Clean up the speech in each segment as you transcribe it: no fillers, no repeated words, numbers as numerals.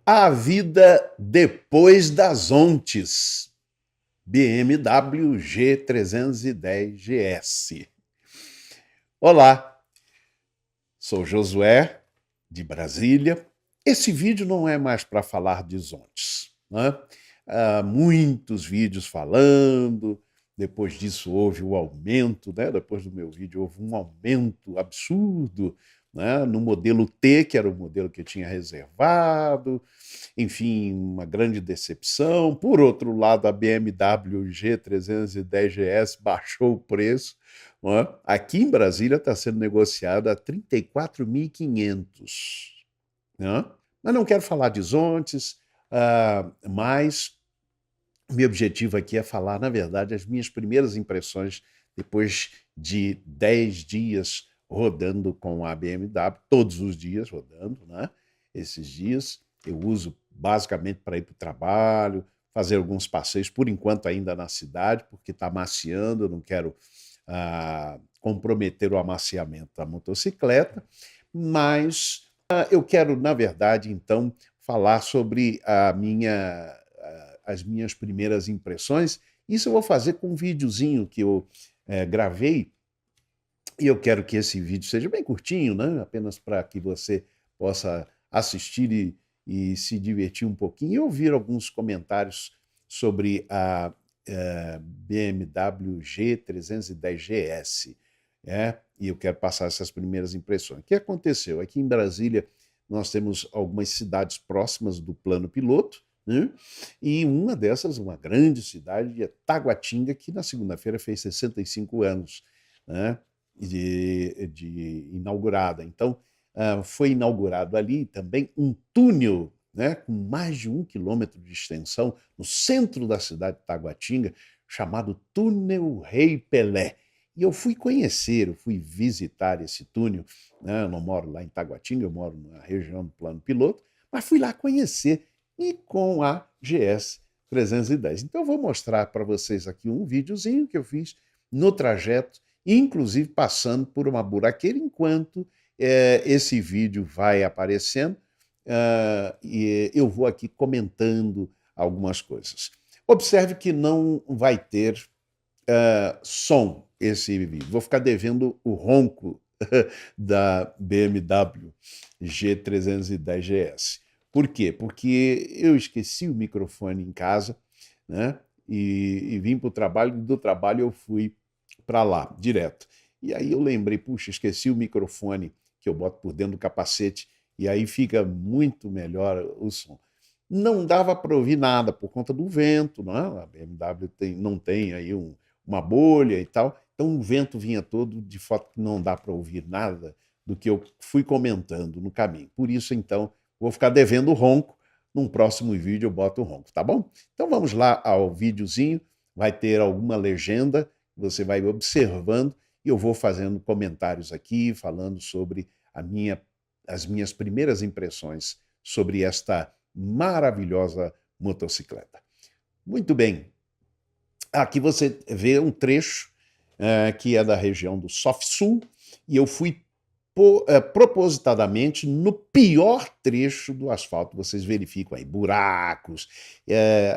A vida depois das ontes. BMW G310 GS. Olá, sou Josué, de Brasília. Esse vídeo não é mais para falar de ontes, né? Há muitos vídeos falando, depois disso houve o aumento, né? Depois do meu vídeo houve um aumento absurdo, né? No modelo T, que era o modelo que eu tinha reservado, enfim, uma grande decepção. Por outro lado, a BMW G310 GS baixou o preço. Né? Aqui em Brasília está sendo negociada a 34.500. Né? Mas não quero falar de zontes, mas meu objetivo aqui é falar, na verdade, as minhas primeiras impressões depois de 10 dias rodando com a BMW, todos os dias rodando, né? Esses dias eu uso basicamente para ir para o trabalho, fazer alguns passeios, por enquanto ainda na cidade, porque está amaciando, eu não quero comprometer o amaciamento da motocicleta, mas eu quero, na verdade, então, falar sobre as minhas primeiras impressões. Isso eu vou fazer com um videozinho que eu gravei, e eu quero que esse vídeo seja bem curtinho, né? Apenas para que você possa assistir e se divertir um pouquinho e ouvir alguns comentários sobre a BMW G310 GS. E eu quero passar essas primeiras impressões. O que aconteceu? Aqui em Brasília nós temos algumas cidades próximas do plano piloto, né? E uma dessas, uma grande cidade, é Taguatinga, que na segunda-feira fez 65 anos, né? de inaugurada. Então, foi inaugurado ali também um túnel, né, com mais de 1 quilômetro de extensão, no centro da cidade de Taguatinga, chamado Túnel Rei Pelé. E eu fui conhecer, eu fui visitar esse túnel, né? Eu não moro lá em Taguatinga, eu moro na região do Plano Piloto, mas fui lá conhecer, e com a GS 310. Então eu vou mostrar para vocês aqui um videozinho que eu fiz no trajeto, inclusive passando por uma buraqueira, enquanto esse vídeo vai aparecendo, e eu vou aqui comentando algumas coisas. Observe que não vai ter som esse vídeo. Vou ficar devendo o ronco da BMW G310 GS. Por quê? Porque eu esqueci o microfone em casa, né? E vim para o trabalho, e do trabalho eu fui para lá, direto. E aí eu lembrei, puxa, esqueci o microfone que eu boto por dentro do capacete, e aí fica muito melhor o som. Não dava para ouvir nada por conta do vento, não é? A BMW não tem aí uma bolha e tal, então o vento vinha todo, de fato que não dá para ouvir nada do que eu fui comentando no caminho. Por isso, então, vou ficar devendo o ronco. Num próximo vídeo eu boto o ronco, tá bom? Então vamos lá ao videozinho, vai ter alguma legenda, você vai observando, e eu vou fazendo comentários aqui, falando sobre as minhas primeiras impressões sobre esta maravilhosa motocicleta. Muito bem, aqui você vê um trecho que é da região do Soft Sul, e eu fui propositadamente no pior trecho do asfalto. Vocês verificam aí buracos,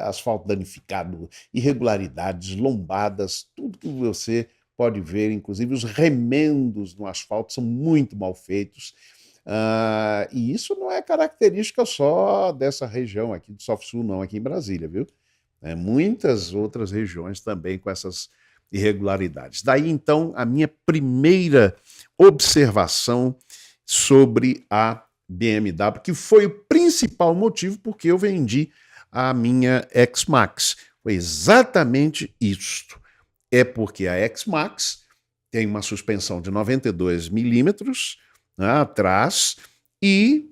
asfalto danificado, irregularidades, lombadas, tudo que você pode ver, inclusive os remendos no asfalto são muito mal feitos. E isso não é característica só dessa região aqui do Soft Sul, não, aqui em Brasília, viu? Muitas outras regiões também com essas irregularidades. Daí, então, a minha primeira observação sobre a BMW, que foi o principal motivo porque eu vendi a minha X-Max. Foi exatamente isto. É porque a X-Max tem uma suspensão de 92 milímetros, né, atrás, e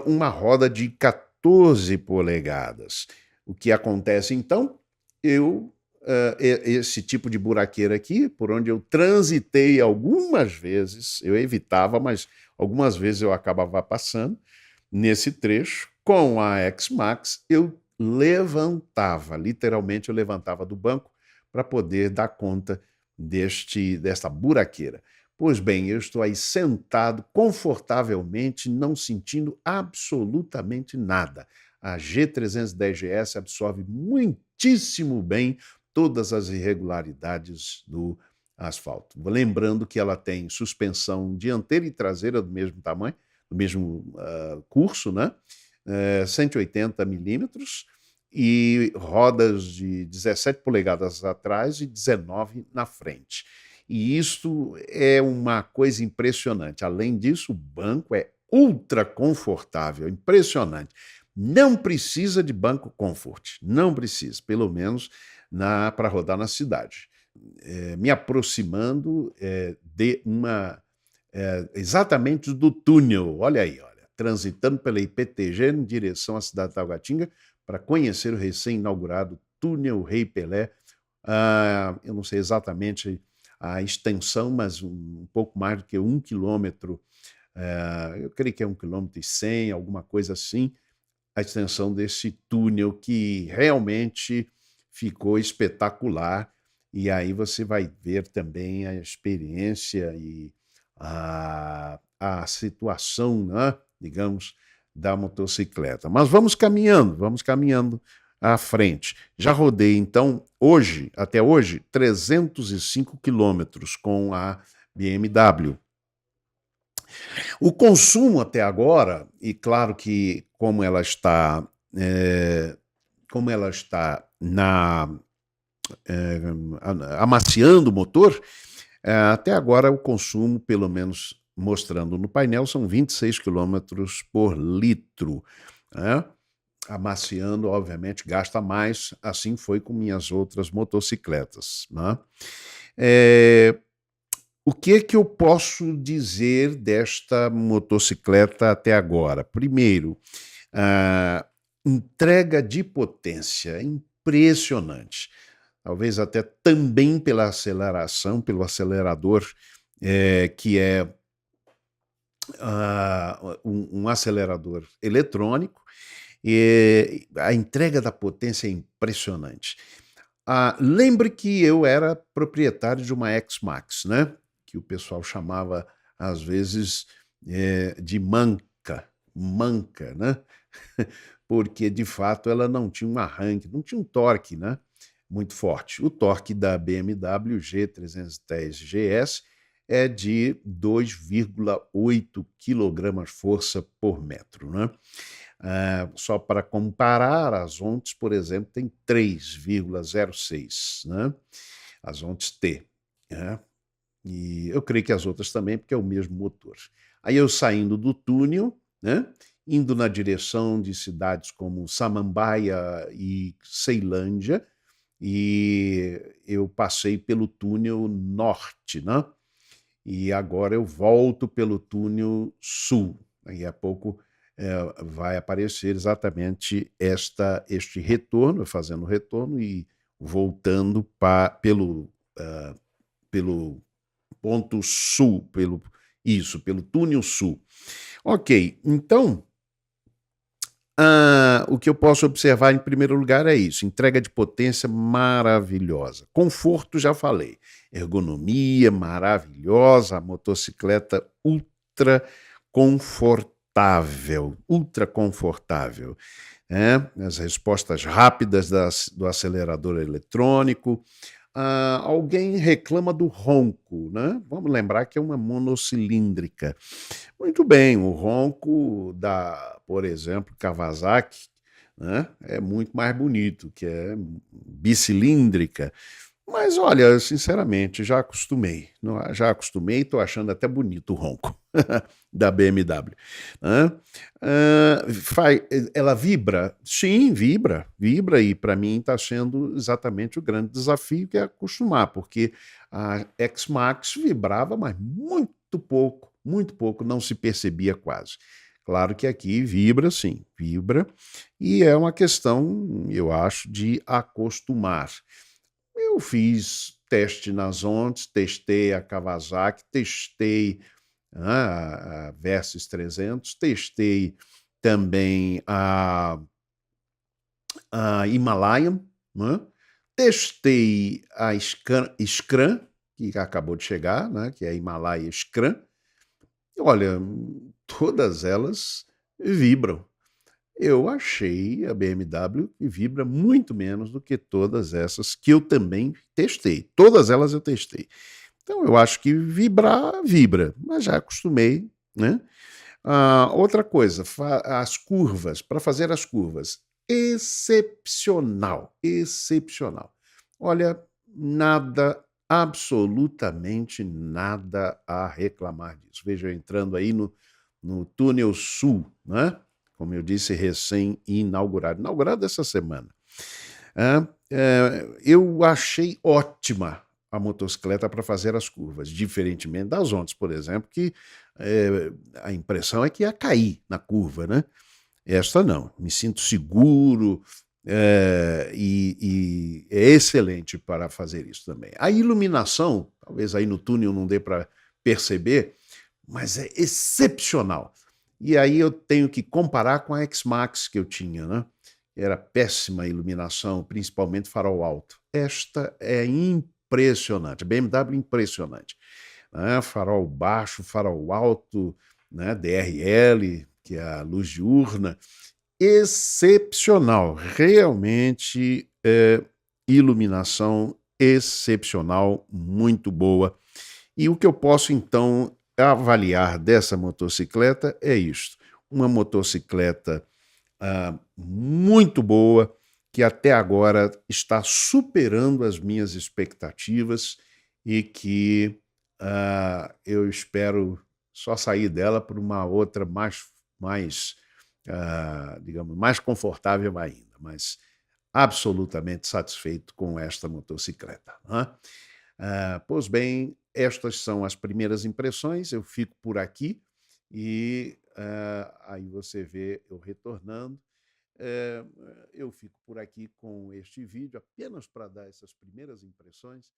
uma roda de 14 polegadas. O que acontece, então? Esse tipo de buraqueira aqui, por onde eu transitei algumas vezes, eu evitava, mas algumas vezes eu acabava passando, nesse trecho, com a X-Max, eu levantava, literalmente eu levantava do banco para poder dar conta desta buraqueira. Pois bem, eu estou aí sentado confortavelmente, não sentindo absolutamente nada. A G310GS absorve muitíssimo bem todas as irregularidades do asfalto. Lembrando que ela tem suspensão dianteira e traseira do mesmo tamanho, do mesmo curso, né? 180 milímetros e rodas de 17 polegadas atrás e 19 na frente. E isso é uma coisa impressionante. Além disso, o banco é ultra confortável, impressionante. Não precisa de banco comfort, não precisa, pelo menos para rodar na cidade. Me aproximando de exatamente do túnel, olha aí, olha, transitando pela IPTG em direção à cidade de Taguatinga para conhecer o recém-inaugurado túnel Rei Pelé. Eu não sei exatamente a extensão, mas um pouco mais do que 1 quilômetro, eu creio que é 1,1 km, alguma coisa assim, a extensão desse túnel que realmente ficou espetacular. E aí você vai ver também a experiência e a situação, né, digamos, da motocicleta. Mas vamos caminhando à frente. Já rodei, então, até hoje, 305 quilômetros com a BMW. O consumo até agora, e claro que como ela está amaciando o motor, até agora o consumo, pelo menos mostrando no painel, são 26 quilômetros por litro, né? Amaciando, obviamente, gasta mais, assim foi com minhas outras motocicletas, né? O que eu posso dizer desta motocicleta até agora? Primeiro, a entrega de potência impressionante. Talvez até também pela aceleração, pelo acelerador, que é um acelerador eletrônico. A entrega da potência é impressionante. Lembre que eu era proprietário de uma X-Max, né? Que o pessoal chamava, às vezes, de manca, né? Porque, de fato, ela não tinha um arranque, não tinha um torque, né? Muito forte. O torque da BMW G310 GS é de 2,8 kgfm por metro, né? Só para comparar, as Onix, por exemplo, tem 3,06, né? As Onix T, né? E eu creio que as outras também, porque é o mesmo motor. Aí eu saindo do túnel, né? Indo na direção de cidades como Samambaia e Ceilândia, e eu passei pelo túnel norte, né? E agora eu volto pelo túnel sul. Daqui a pouco vai aparecer exatamente este retorno, fazendo o retorno e voltando pelo ponto sul, pelo túnel sul. Ok, então o que eu posso observar em primeiro lugar é isso: entrega de potência maravilhosa. Conforto, já falei. Ergonomia maravilhosa, a motocicleta ultra confortável. As respostas rápidas do acelerador eletrônico. Alguém reclama do ronco, né? Vamos lembrar que é uma monocilíndrica. Muito bem, o ronco da, por exemplo, Kawasaki, né, é muito mais bonito, que é bicilíndrica. Mas olha, sinceramente, já acostumei. Já acostumei, estou achando até bonito o ronco da BMW. Né? Ela vibra? Sim, vibra, e para mim está sendo exatamente o grande desafio, que é acostumar, porque a X-Max vibrava, mas muito pouco, não se percebia quase. Claro que aqui vibra, sim, vibra, e é uma questão, eu acho, de acostumar. Eu fiz teste nas Ondas, testei a Kawasaki, testei a Versys 300, testei também a Himalayan, né? Testei a Scram, que acabou de chegar, né, que é a Himalaia Scrum. Olha, todas elas vibram. Eu achei a BMW que vibra muito menos do que todas essas que eu também testei. Todas elas eu testei. Então eu acho que vibrar, vibra, mas já acostumei, né? Outra coisa, as curvas, para fazer as curvas, excepcional, excepcional. Olha, nada, absolutamente nada a reclamar disso. Veja, eu entrando aí no túnel sul, né? Como eu disse, recém-inaugurado, inaugurado essa semana. Eu achei ótima a motocicleta para fazer as curvas, diferentemente das outras, por exemplo, que a impressão é que ia cair na curva, né? Esta não, me sinto seguro e é excelente para fazer isso também. A iluminação, talvez aí no túnel não dê para perceber, mas é excepcional. E aí eu tenho que comparar com a X-Max que eu tinha, né? Era péssima a iluminação, principalmente farol alto. Esta é impressionante, BMW impressionante, né? Farol baixo, farol alto, né? DRL, que é a luz diurna, excepcional, realmente iluminação excepcional, muito boa. E o que eu posso então avaliar dessa motocicleta é isto: uma motocicleta muito boa, que até agora está superando as minhas expectativas e que eu espero só sair dela por uma outra digamos, mais confortável ainda, mas absolutamente satisfeito com esta motocicleta, né? Pois bem, estas são as primeiras impressões, eu fico por aqui e aí você vê eu retornando. Eh, eu fico por aqui com este vídeo apenas para dar essas primeiras impressões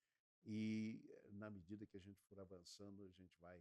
e, na medida que a gente for avançando, a gente vai